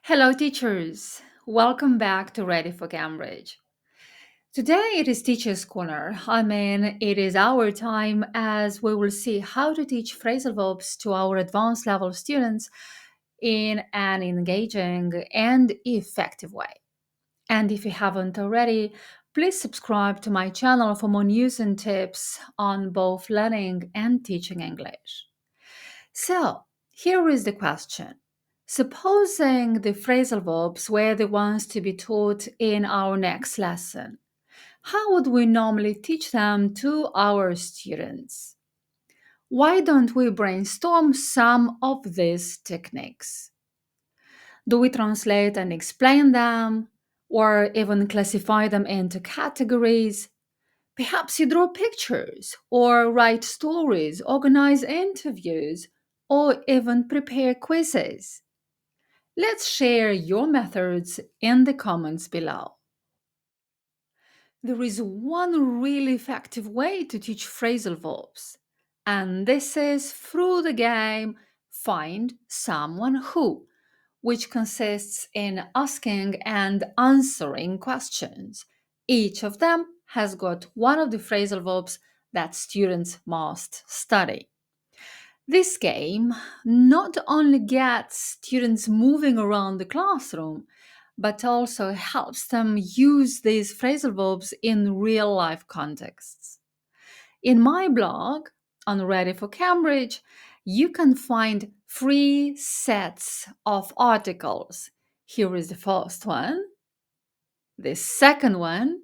Hello, teachers. Welcome back to Ready for Cambridge. Today it is Teacher's Corner. It is our time as we will see how to teach phrasal verbs to our advanced level students in an engaging and effective way. And if you haven't already, please subscribe to my channel for more news and tips on both learning and teaching English. So, here is the question. Supposing the phrasal verbs were the ones to be taught in our next lesson, how would we normally teach them to our students? Why don't we brainstorm some of these techniques? Do we translate and explain them, or even classify them into categories? Perhaps you draw pictures, or write stories, organize interviews, or even prepare quizzes. Let's share your methods in the comments below. There is one really effective way to teach phrasal verbs, and this is through the game Find Someone Who, which consists in asking and answering questions. Each of them has got one of the phrasal verbs that students must study. This game not only gets students moving around the classroom, but also helps them use these phrasal verbs in real life contexts. In my blog on Ready for Cambridge, you can find three sets of articles. Here is the first one, the second one,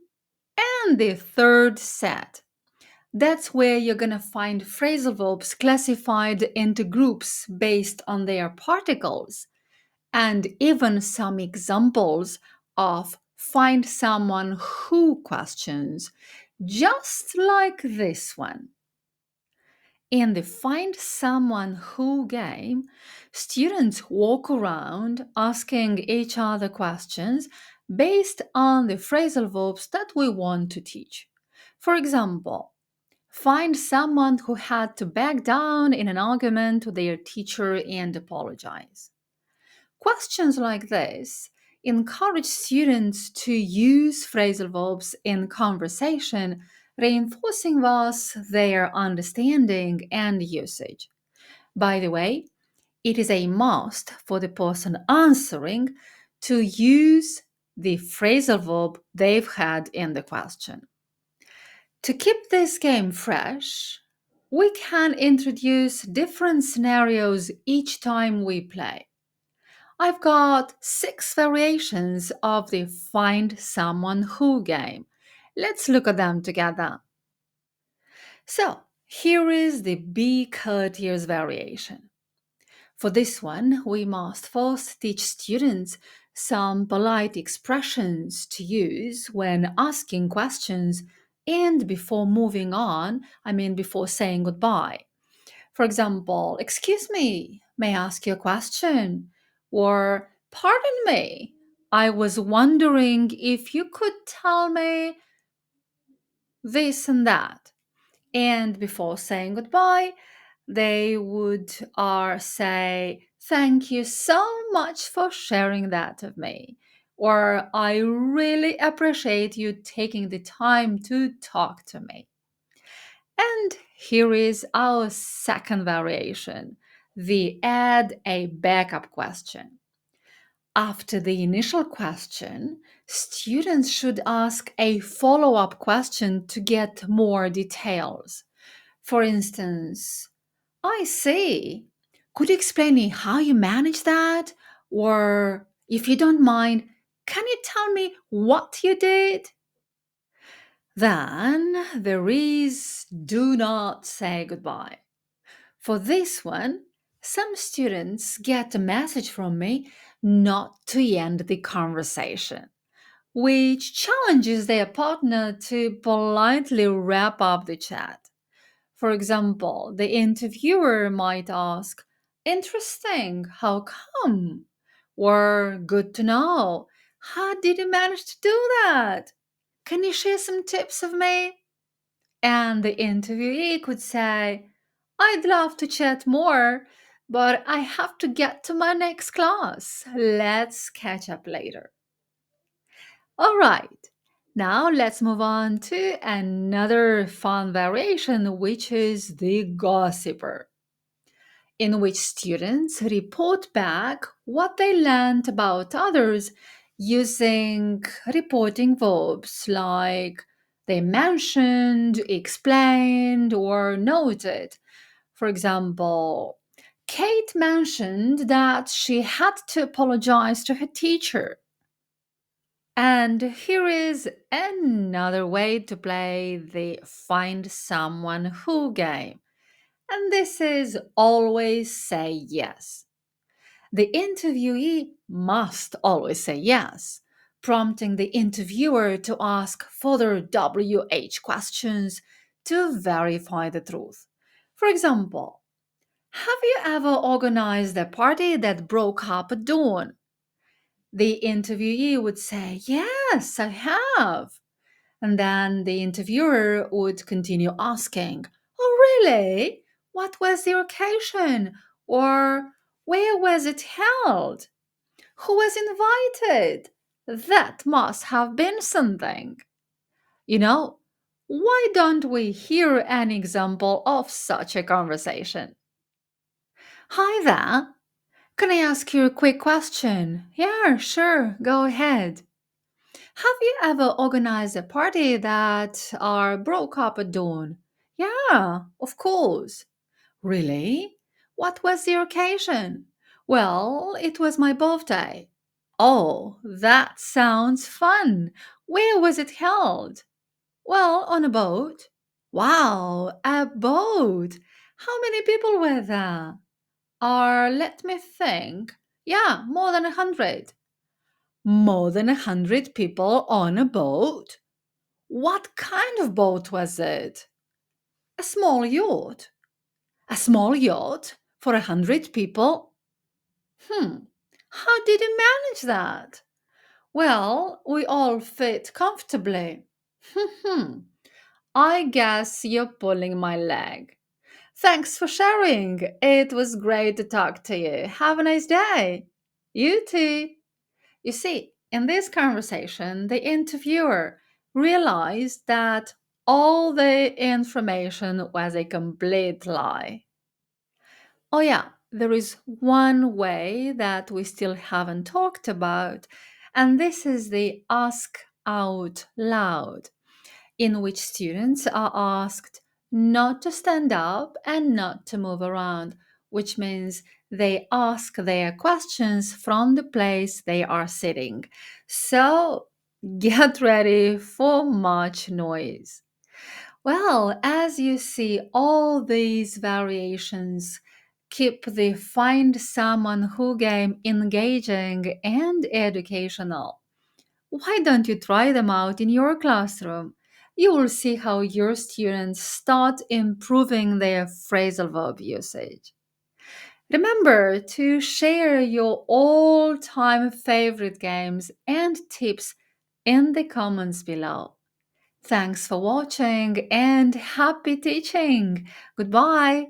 and the third set. That's where you're going to find phrasal verbs classified into groups based on their particles, and even some examples of find someone who questions, just like this one. In the Find Someone Who game, students walk around asking each other questions based on the phrasal verbs that we want to teach. For example, find someone who had to back down in an argument with their teacher and apologize. Questions like this encourage students to use phrasal verbs in conversation, reinforcing thus their understanding and usage. By the way, it is a must for the person answering to use the phrasal verb they've had in the question. To keep this game fresh, we can introduce different scenarios each time we play. I've got 6 variations of the Find Someone Who game. Let's look at them together. So, here is the Be Courteous variation. For this one, we must first teach students some polite expressions to use when asking questions and before moving on, before saying goodbye. For example, excuse me, may I ask you a question? Or, pardon me, I was wondering if you could tell me this and that. And before saying goodbye, they would say, thank you so much for sharing that with me. Or, I really appreciate you taking the time to talk to me. And here is our second variation, the add a backup question. After the initial question, students should ask a follow up question to get more details. For instance, I see. Could you explain me how you manage that? Or if you don't mind, can you tell me what you did? Then there is do not say goodbye. For this one, some students get a message from me not to end the conversation, which challenges their partner to politely wrap up the chat. For example, the interviewer might ask, interesting, how come? Or good to know, how did you manage to do that? Can you share some tips with me? And the interviewee could say, I'd love to chat more, But I have to get to my next class. Let's catch up later. All right. Now let's move on to another fun variation, which is the gossiper, in which students report back what they learned about others using reporting verbs like they mentioned, explained, or noted. For example, Kate mentioned that she had to apologize to her teacher. And here is another way to play the Find Someone Who game. And this is always say yes. The interviewee must always say yes, prompting the interviewer to ask further WH questions to verify the truth. For example, have you ever organized a party that broke up at dawn? The interviewee would say, yes, I have. And then the interviewer would continue asking, oh, really? What was the occasion? Or where was it held? Who was invited? That must have been something. You know, why don't we hear an example of such a conversation? Hi there. Can I ask you a quick question? Yeah, sure. Go ahead. Have you ever organized a party that broke up at dawn? Yeah, of course. Really? What was the occasion? Well, it was my birthday. Oh, that sounds fun. Where was it held? Well, on a boat. Wow, a boat. How many people were there? Let me think. Yeah, more than 100. More than 100 people on a boat? What kind of boat was it? A small yacht. A small yacht for 100 people? How did you manage that? Well, we all fit comfortably. I guess you're pulling my leg. Thanks for sharing. It was great to talk to you. Have a nice day. You too. You see, in this conversation, the interviewer realized that all the information was a complete lie. Oh, yeah, there is one way that we still haven't talked about, and this is the ask out loud, in which students are asked not to stand up and not to move around, which means they ask their questions from the place they are sitting. So get ready for much noise. Well, as you see, all these variations keep the Find Someone Who game engaging and educational. Why don't you try them out in your classroom? You will see how your students start improving their phrasal verb usage. Remember to share your all time favorite games and tips in the comments below. Thanks for watching and happy teaching. Goodbye.